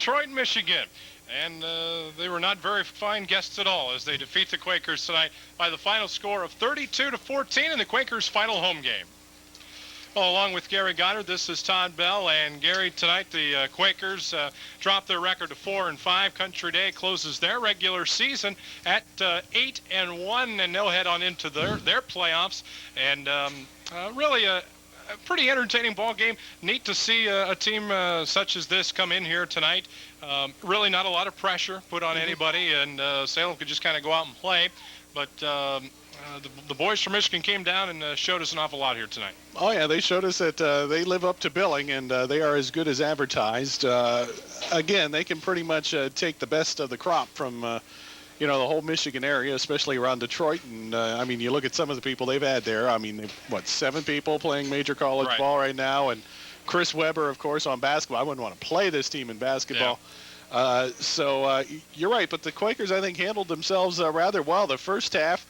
Detroit, Michigan. And they were not very fine guests at all as they defeat the Quakers tonight by the final score of 32-14 in the Quakers' final home game. Well, along with Gary Goddard, this is Todd Bell. And Gary, tonight the Quakers dropped their record to 4-5. Country Day closes their regular season at 8-1, and they'll head on into their playoffs. And really a pretty entertaining ball game. Neat to see a team such as this come in here tonight. Really not a lot of pressure put on anybody, and Salem could just kind of go out and play. But the boys from Michigan came down and showed us an awful lot here tonight. Oh, yeah, they showed us that they live up to billing, and they are as good as advertised. Again, they can pretty much take the best of the crop from the whole Michigan area, especially around Detroit. And, I mean, you look at some of the people they've had there. I mean, 7 people playing major college ball right now. And Chris Webber, of course, on basketball. I wouldn't want to play this team in basketball. Yeah. So you're right. But the Quakers, I think, handled themselves rather well. The first half,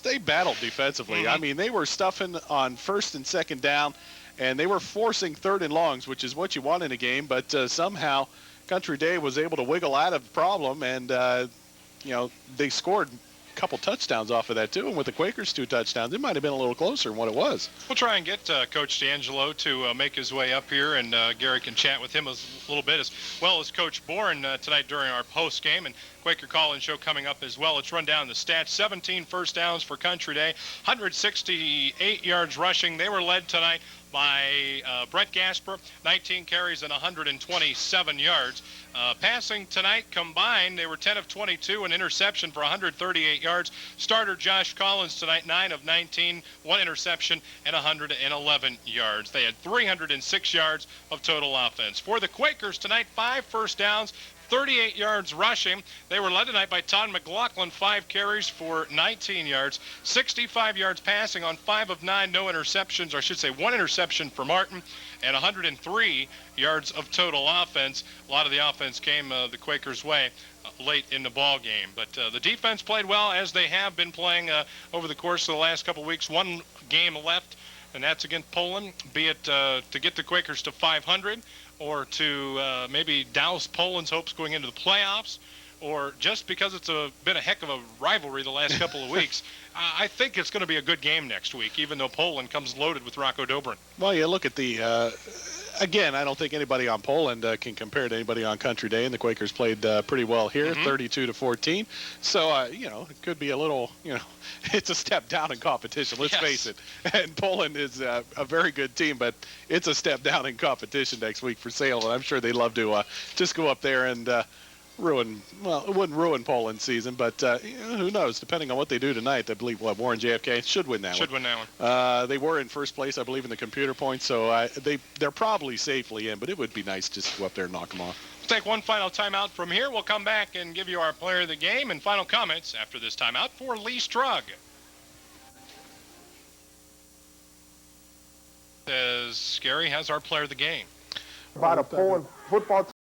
they battled defensively. I mean, they were stuffing on first and second down, and they were forcing third and longs, which is what you want in a game. But somehow Country Day was able to wiggle out of the problem, and they scored a couple touchdowns off of that, too. And with the Quakers' 2 touchdowns, it might have been a little closer than what it was. We'll try and get Coach D'Angelo to make his way up here, and Gary can chat with him a little bit, as well as Coach Bourne tonight during our post game. And Quaker Call-In show coming up as well. Let's run down the stats. 17 first downs for Country Day, 168 yards rushing. They were led tonight by Brett Gasper, 19 carries and 127 yards. Passing tonight combined, they were 10 of 22, an interception for 138 yards. Starter Josh Collins tonight, 9 of 19, 1 interception and 111 yards. They had 306 yards of total offense. For the Quakers tonight, 5 first downs, 38 yards rushing. They were led tonight by Todd McLaughlin, 5 carries for 19 yards, 65 yards passing on 5 of 9, no interceptions, or I should say 1 interception for Martin, and 103 yards of total offense. A lot of the offense came the Quakers' way late in the ball game. But the defense played well, as they have been playing over the course of the last couple of weeks. 1 game left, and that's against Poland, be it to get the Quakers to 500, or to maybe douse Poland's hopes going into the playoffs, or just because it's been a heck of a rivalry the last couple of weeks. I think it's going to be a good game next week, even though Poland comes loaded with Rocco Dobrin. Well, you look at the again, I don't think anybody on Poland can compare to anybody on Country Day, and the Quakers played pretty well here, 32-14. So, it could be a little, it's a step down in competition, let's face it. And Poland is a very good team, but it's a step down in competition next week for Salem, and I'm sure they'd love to just go up there and it wouldn't ruin Poland's season, but who knows? Depending on what they do tonight, I believe Warren JFK should win that one. They were in first place, I believe, in the computer points, so they're probably safely in, but it would be nice just to go up there and knock them off. We'll take one final timeout from here. We'll come back and give you our player of the game and final comments after this timeout for Lee Strug. As Gary has our player of the game. About a Poland football